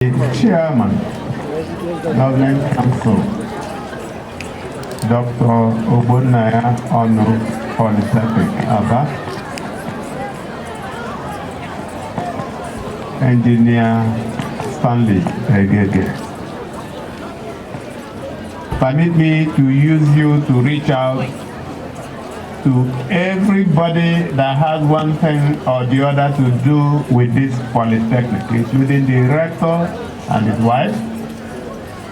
Chairman, Government Council, Dr. Ogbonnaya Ono Polytechnic, Aba, Engineer Stanley Egege. Permit me to use you to reach out to everybody that has one thing or the other to do with this Polytechnic, including the rector and his wife,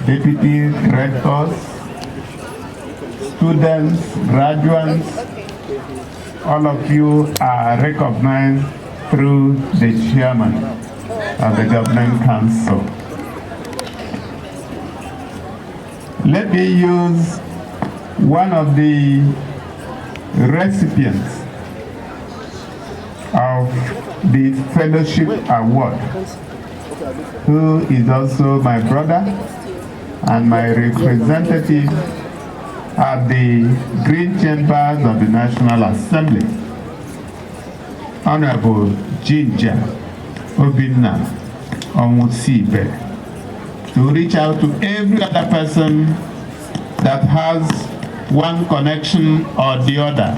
deputy rectors, students, graduates. All of you are recognized through the chairman of the Government Council. Let me use one of the recipients of the Fellowship Award, who is also my brother and my representative at the Green Chambers of the National Assembly, Honorable Jinja Obinna Omusibe, to reach out to every other person that has one connection or the other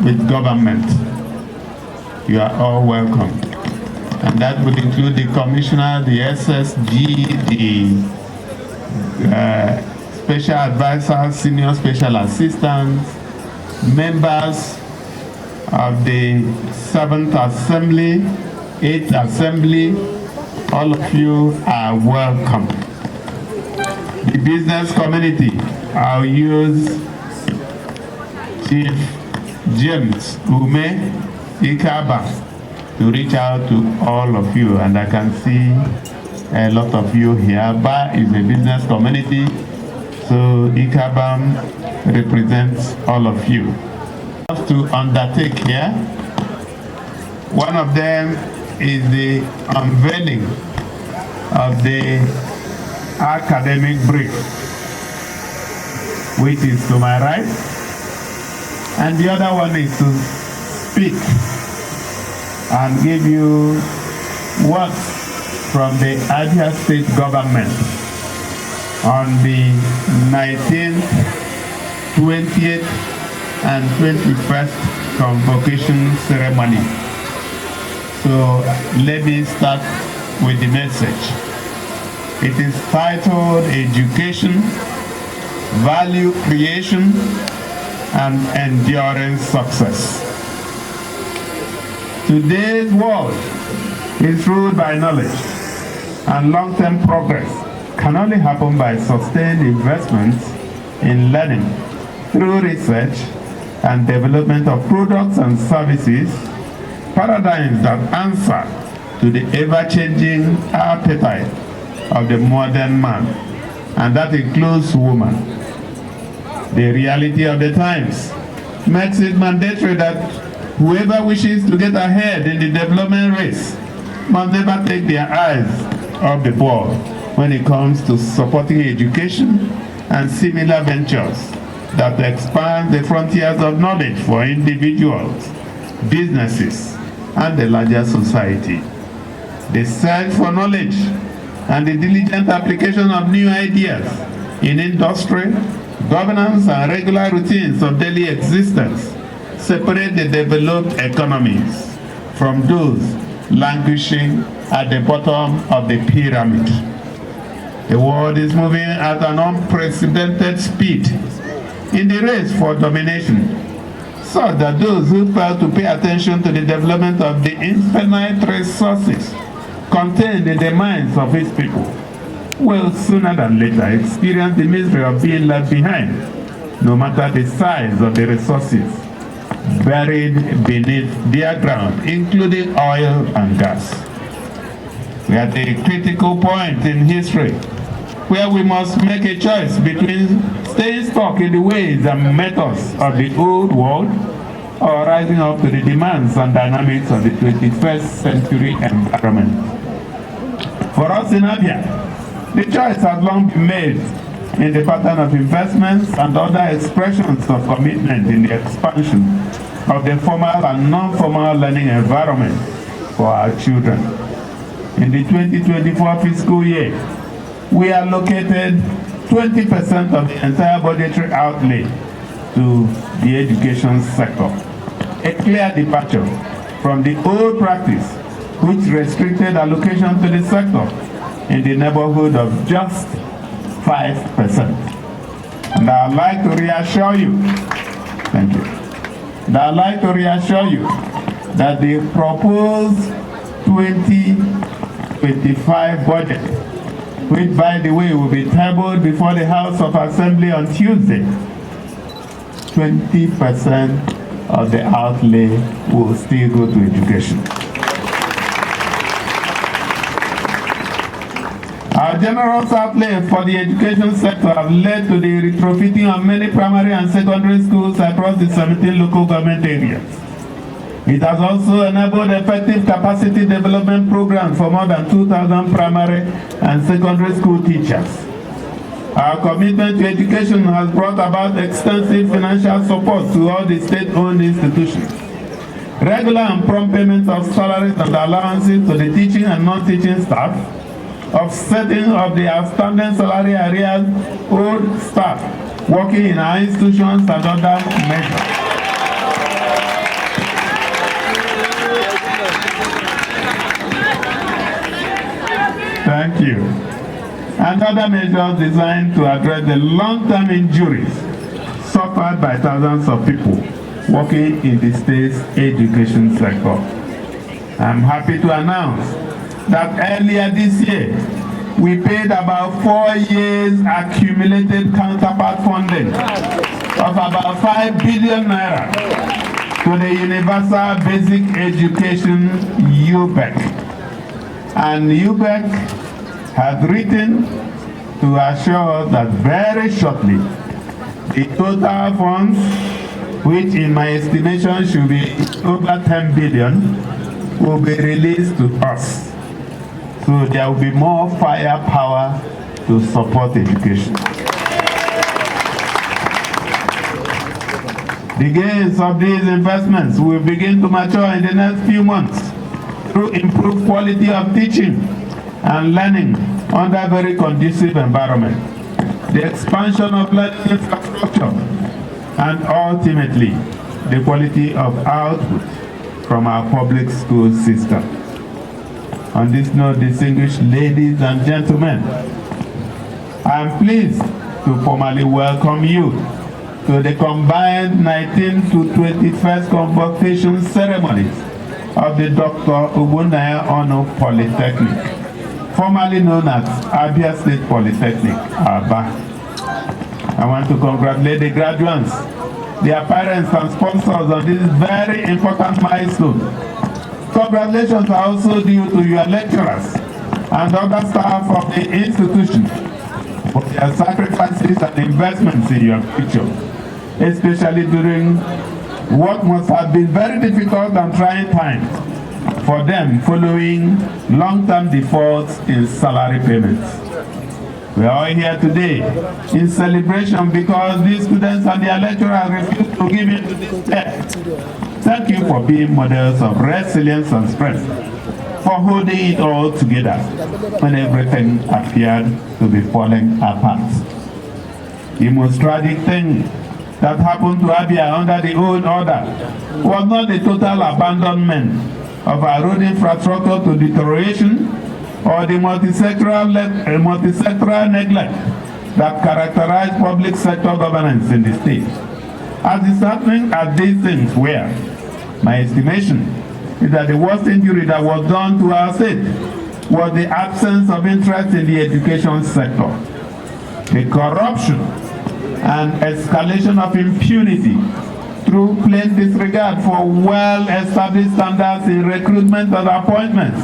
with government. You are all welcome. And that would include the commissioner, the SSG, the special advisors, senior special assistants, members of the 7th Assembly, 8th Assembly. All of you are welcome. The business community, I'll use Chief James Ume Ikaba to reach out to all of you, and I can see a lot of you here. Ba is a business community, so Ikaba represents all of you. To undertake here, one of them is the unveiling of the academic brief, which is to my right. And the other one is to speak and give you words from the Abia State government on the 19th, 20th, and 21st Convocation ceremony. So let me start with the message. It is titled Education, Value Creation, and Enduring Success. Today's world is ruled by knowledge, and long-term progress can only happen by sustained investments in learning through research and development of products and services, paradigms that answer to the ever-changing appetite of the modern man, and that includes woman. The reality of the times makes it mandatory that whoever wishes to get ahead in the development race must never take their eyes off the ball when it comes to supporting education and similar ventures that expand the frontiers of knowledge for individuals, businesses, and the larger society. The search for knowledge and the diligent application of new ideas in industry, governance, and regular routines of daily existence separate the developed economies from those languishing at the bottom of the pyramid. The world is moving at an unprecedented speed in the race for domination, so that those who fail to pay attention to the development of the infinite resources contained in the minds of its people will sooner than later experience the misery of being left behind, no matter the size of the resources buried beneath their ground, including oil and gas. We are at a critical point in history where we must make a choice between staying stuck in the ways and methods of the old world or rising up to the demands and dynamics of the 21st century environment. For us in Abia, the choice has long been made in the pattern of investments and other expressions of commitment in the expansion of the formal and non-formal learning environment for our children. in the 2024 fiscal year, we allocated 20% of the entire budgetary outlay to the education sector. A clear departure from the old practice which restricted allocation to the sector in the neighborhood of just 5%. And I'd like to reassure you, thank you. And I'd like to reassure you that the proposed 2025 budget, which by the way will be tabled before the House of Assembly on Tuesday, 20% of the outlay will still go to education. Our generous outlay for the education sector have led to the retrofitting of many primary and secondary schools across the 17 local government areas. It has also enabled effective capacity development programs for more than 2,000 primary and secondary school teachers. Our commitment to education has brought about extensive financial support to all the state-owned institutions. Regular and prompt payments of salaries and allowances to the teaching and non-teaching staff, offsetting of the outstanding salary arrears owed staff working in our institutions and other measures. Thank you. And other measures designed to address the long-term injuries suffered by thousands of people working in the state's education sector. I'm happy to announce that earlier this year, we paid about 4 years accumulated counterpart funding of about 5 billion naira to the Universal Basic Education UBEC. And UBEC has written to assure us that very shortly, the total funds, which in my estimation should be over 10 billion, will be released to us. So there will be more firepower to support education. The gains of these investments will begin to mature in the next few months through improved quality of teaching and learning under very conducive environment, the expansion of learning infrastructure, and ultimately the quality of output from our public school system. On this note, distinguished ladies and gentlemen, I am pleased to formally welcome you to the combined 19th to 21st Convocation ceremonies of the Dr. Ogbonnaya Honor Polytechnic, formerly known as Abia State Polytechnic, Aba. I want to congratulate the graduates, their parents and sponsors on this very important milestone. Congratulations are also due to your lecturers and other staff of the institution for their sacrifices and investments in your future, especially during what must have been very difficult and trying times for them following long-term defaults in salary payments. We are all here today in celebration because these students and their lecturers refused to give in to this debt. Thank you for being models of resilience and strength, for holding it all together when everything appeared to be falling apart. The most tragic thing that happened to Abia under the old order was not the total abandonment of our road infrastructure to deterioration or the multi-sectoral neglect that characterized public sector governance in the state. As disheartening as these things were, my estimation is that the worst injury that was done to our state was the absence of interest in the education sector. The corruption and escalation of impunity through plain disregard for well-established standards in recruitment and appointments,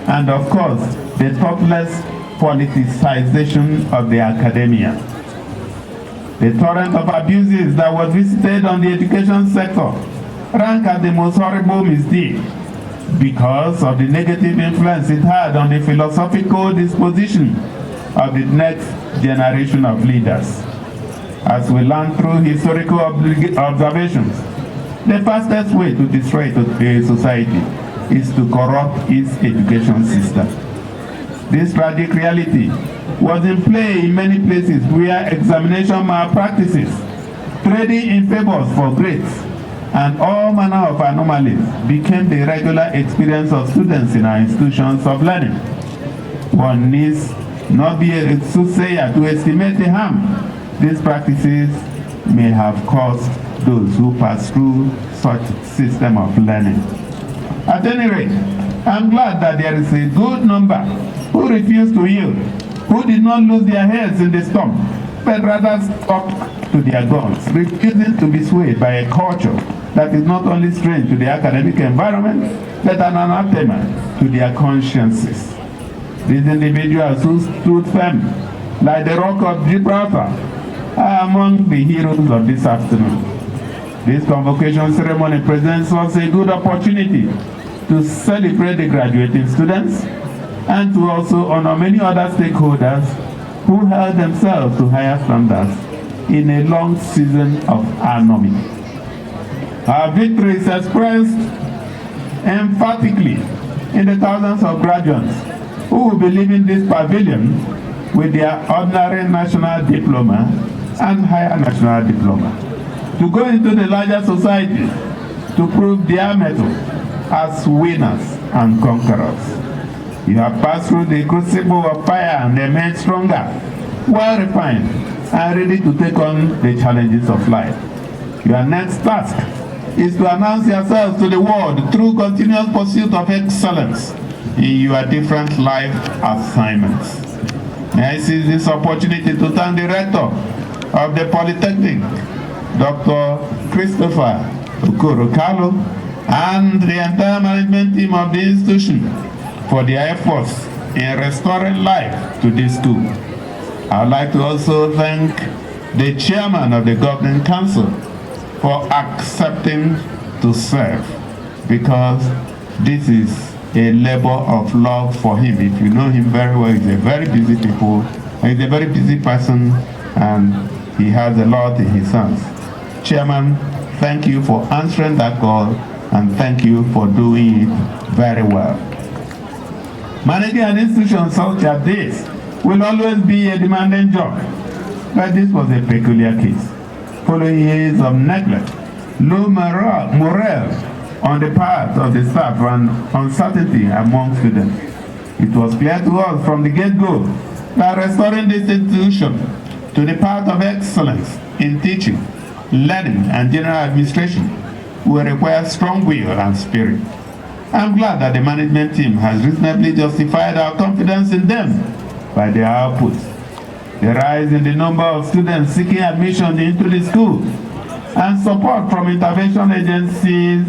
and of course, the thoughtless politicization of the academia. The torrent of abuses that was visited on the education sector rank as the most horrible misdeed because of the negative influence it had on the philosophical disposition of the next generation of leaders. As we learn through historical observations, the fastest way to destroy a society is to corrupt its education system. This tragic reality was in play in many places where examination malpractices, trading in favors for grades, and all manner of anomalies became the regular experience of students in our institutions of learning. One needs not be a soothsayer to estimate the harm these practices may have caused those who pass through such system of learning. At any rate, I'm glad that there is a good number who refused to yield, who did not lose their heads in the storm, but rather stuck to their guns, refusing to be swayed by a culture that is not only strange to the academic environment, but an anathema to their consciences. These individuals who stood firm, like the rock of Gibraltar, are among the heroes of this afternoon. This convocation ceremony presents us a good opportunity to celebrate the graduating students and to also honor many other stakeholders who held themselves to higher standards in a long season of anomie. Our victory is expressed emphatically in the thousands of graduates who will be leaving this pavilion with their ordinary national diploma and higher national diploma to go into the larger society to prove their mettle as winners and conquerors. You have passed through the crucible of fire and emerged stronger, well refined, and ready to take on the challenges of life. Your next task is to announce yourselves to the world through continuous pursuit of excellence in your different life assignments. May I seize this opportunity to thank the Rector of the Polytechnic, Dr. Christopher Okoro-Carlo, and the entire management team of the institution for their efforts in restoring life to this school. I would like to also thank the chairman of the Governing Council for accepting to serve, because this is a labor of love for him. If you know him very well, he's a very busy he's a very busy person, and he has a lot in his hands. Chairman, thank you for answering that call, and thank you for doing it very well. Managing an institution such as this will always be a demanding job, but this was a peculiar case. Following years of neglect, low morale on the part of the staff and uncertainty among students, it was clear to us from the get-go that restoring this institution to the path of excellence in teaching, learning, and general administration will require strong will and spirit. I'm glad that the management team has reasonably justified our confidence in them by their outputs. The rise in the number of students seeking admission into the school and support from intervention agencies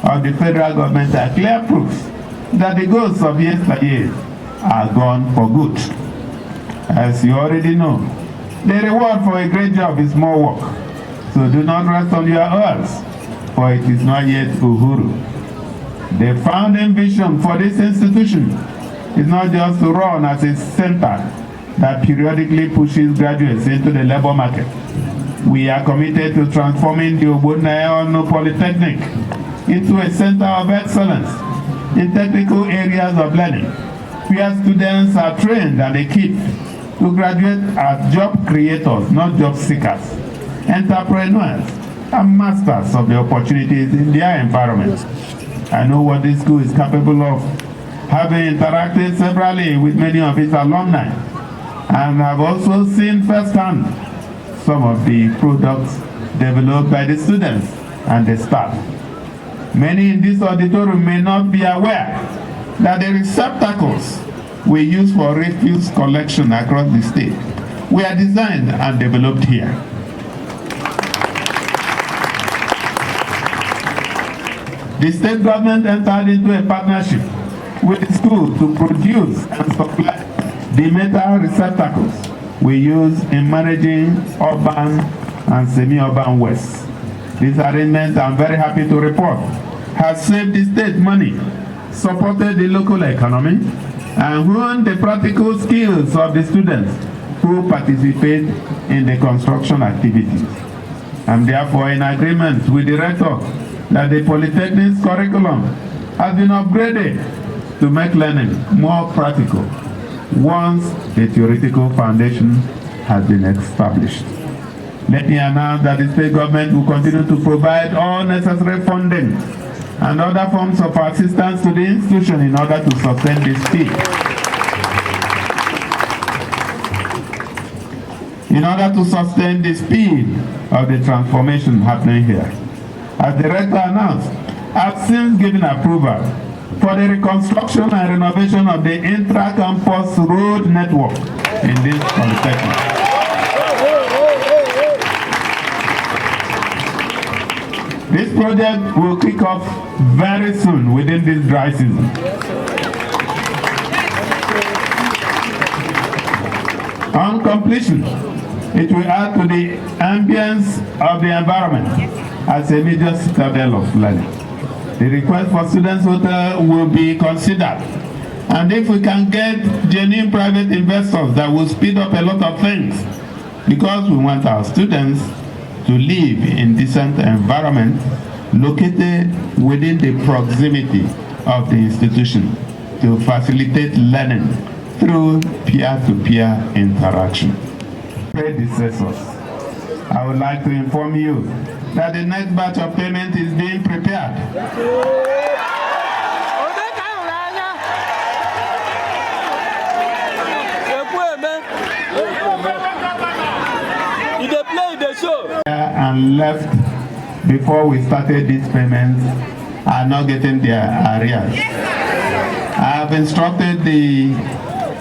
of the federal government are clear proofs that the goals of yesteryear are gone for good. As you already know, the reward for a great job is more work, so do not rest on your oars, for it is not yet Uhuru. The founding vision for this institution is not just to run as a center that periodically pushes graduates into the labor market. We are committed to transforming the Ogbonnaya Polytechnic into a center of excellence in technical areas of learning, where students are trained and equipped to graduate as job creators, not job seekers, entrepreneurs, and masters of the opportunities in their environment. I know what this school is capable of, having interacted severally with many of its alumni, and have also seen firsthand some of the products developed by the students and the staff. Many in this auditorium may not be aware that the receptacles we use for refuse collection across the state were designed and developed here. The state government entered into a partnership with the school to produce and supply the metal receptacles we use in managing urban and semi-urban waste. This arrangement, I'm very happy to report, has saved the state money, supported the local economy, and honed the practical skills of the students who participate in the construction activities. I'm therefore in agreement with the rector that the Polytechnic's curriculum has been upgraded to make learning more practical once the theoretical foundation has been established. Let me announce that the state government will continue to provide all necessary funding and other forms of assistance to the institution in order to sustain the speed. In order to sustain the speed of the transformation happening here. As the rector announced, I've since given approval for the reconstruction and renovation of the intra-campus road network in this Polytechnic. This project will kick off very soon within this dry season. On completion, it will add to the ambience of the environment as a major citadel of learning. The request for students' hotel will be considered. And if we can get genuine private investors, that will speed up a lot of things, because we want our students to live in decent environment located within the proximity of the institution to facilitate learning through peer-to-peer interaction. Predecessors, I would like to inform you that the next batch of payment is being prepared. And left before we started these payments are not getting their arrears. I have instructed the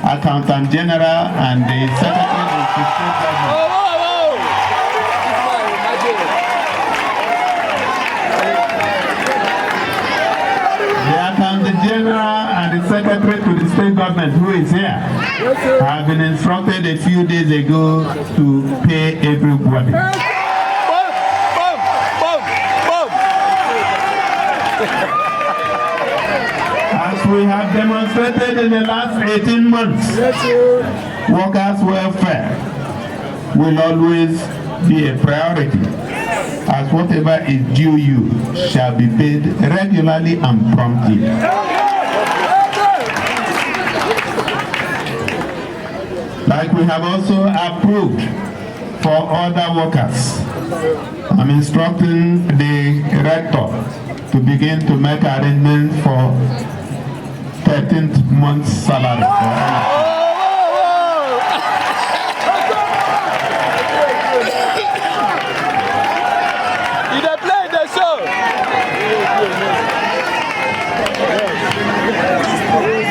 Accountant General and the Secretary of the State Government the General and the Secretary to the State Government, who is here, have been instructed a few days ago to pay everybody. As we have demonstrated in the last 18 months, workers' welfare will always be a priority, as whatever is due you shall be paid regularly and promptly. Like we have also approved for other workers, I'm instructing the rector to begin to make arrangements for 13th month's salary.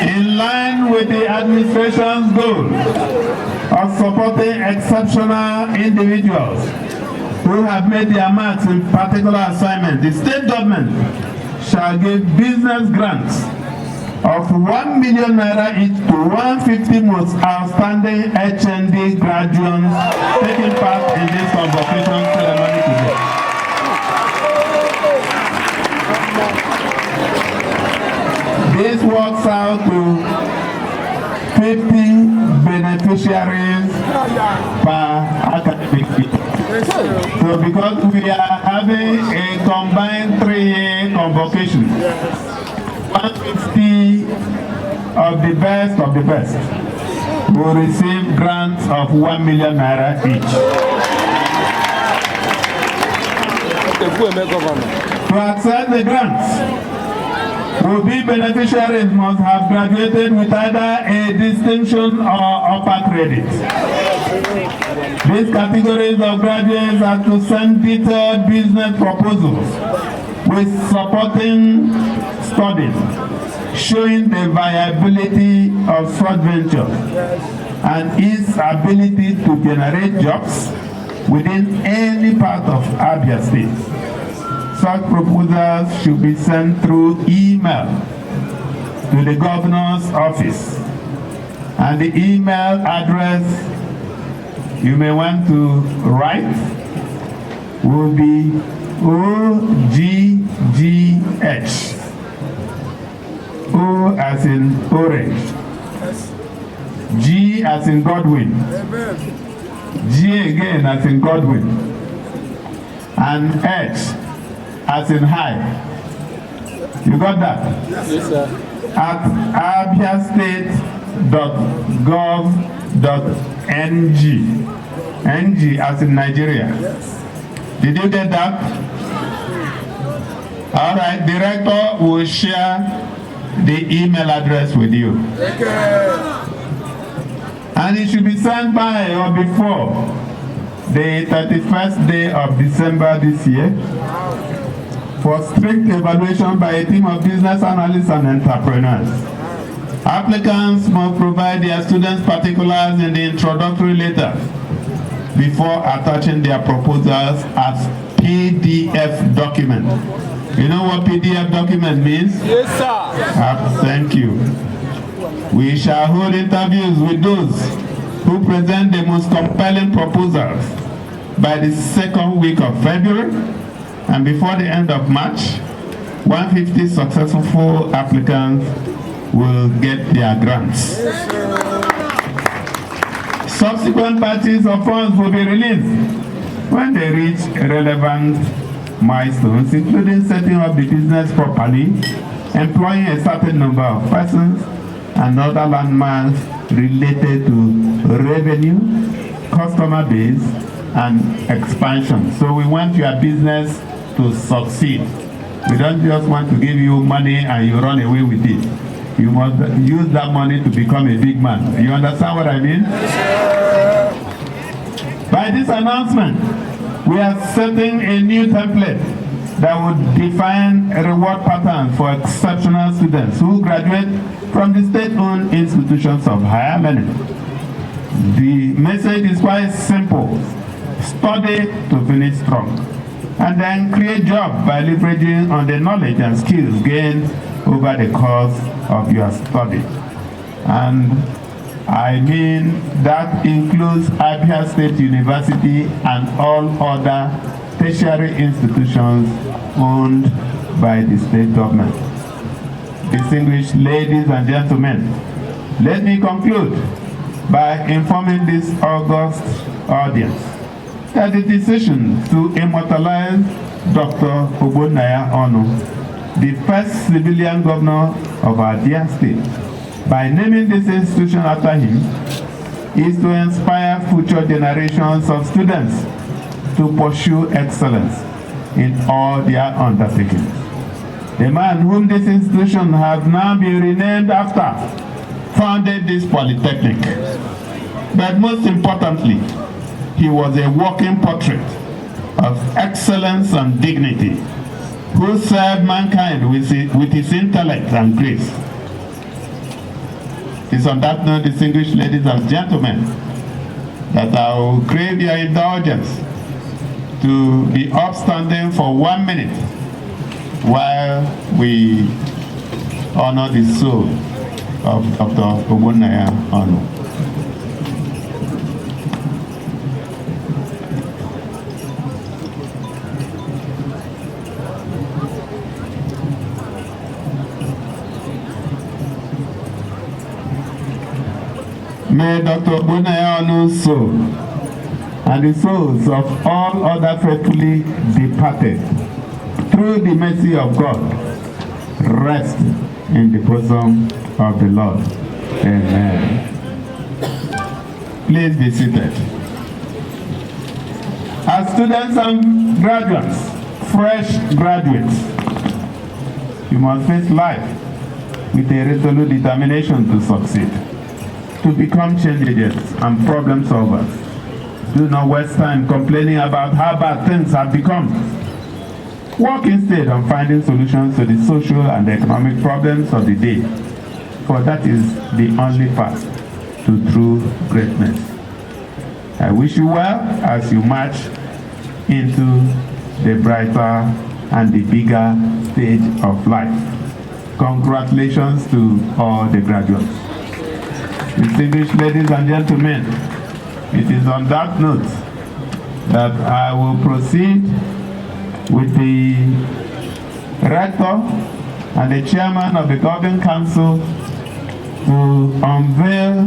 In line with the administration's goal of supporting exceptional individuals who have made their marks in particular assignments, the state government shall give business grants of 1 million naira each to 150 most outstanding HND graduates taking part in this convocation ceremony today. This works out to 50 beneficiaries per academic year. So because we are having a combined 3-year convocation, 150 of the best will receive grants of 1 million naira each. To access the grants, will-be beneficiaries must have graduated with either a distinction or upper credit. These categories of graduates are to send detailed business proposals with supporting studies showing the viability of such ventures and its ability to generate jobs within any part of Abia State. Such proposals should be sent through email to the governor's office, and the email address you may want to write will be OGGH. O as in orange, G as in Godwin, G again as in Godwin, and H as in high. You got that? Yes, sir. At NG as in Nigeria. Did you get that? All right, director will share the email address with you. And it should be sent by or before the 31st day of December this year for strict evaluation by a team of business analysts and entrepreneurs. Applicants must provide their students' particulars in the introductory letter before attaching their proposals as PDF document. You know what PDF document means? Yes, sir. Thank you. We shall hold interviews with those who present the most compelling proposals by the second week of February, and before the end of March, 150 successful applicants will get their grants. Subsequent batches of funds will be released when they reach relevant milestones, including setting up the business properly, employing a certain number of persons, and other landmarks related to revenue, customer base, and expansion. So we want your business to succeed. We don't just want to give you money and you run away with it. You must use that money to become a big man. You understand what I mean? By this announcement, we are setting a new template that would define a reward pattern for exceptional students who graduate from the state-owned institutions of higher learning. The message is quite simple. Study to finish strong, and then create jobs by leveraging on the knowledge and skills gained over the course of your study. And I mean that includes Abia State University and all other tertiary institutions owned by the state government. Distinguished ladies and gentlemen, let me conclude by informing this august audience that the decision to immortalize Dr. Ogbonnaya Onu, the first civilian governor of our dear state, by naming this institution after him, is to inspire future generations of students to pursue excellence in all their undertakings. The man whom this institution has now been renamed after founded this Polytechnic. But most importantly, he was a walking portrait of excellence and dignity, who served mankind with his intellect and grace. It's on that note, distinguished ladies and gentlemen, that I will crave your indulgence to be upstanding for 1 minute while we honor the soul of Dr. Ogbonnaya Onu. May Dr. Ogbonnaya Onu's soul and the souls of all other faithfully departed through the mercy of God rest in the bosom of the Lord. Amen. Please be seated. As students and graduates, fresh graduates, you must face life with a resolute determination to succeed, to become change agents and problem solvers. Do not waste time complaining about how bad things have become. Work instead on finding solutions to the social and economic problems of the day, for that is the only path to true greatness. I wish you well as you march into the brighter and the bigger stage of life. Congratulations to all the graduates. Distinguished ladies and gentlemen, it is on that note that I will proceed with the rector and the chairman of the governing council to unveil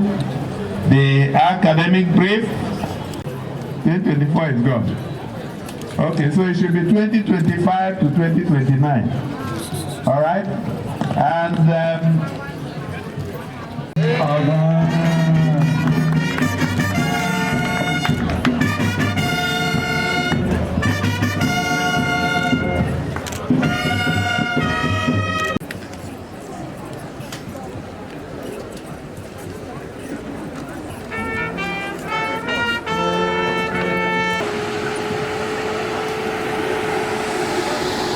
the academic brief. 2024 is gone. Okay, so it should be 2025 to 2029. All right? And Ogbonnaya.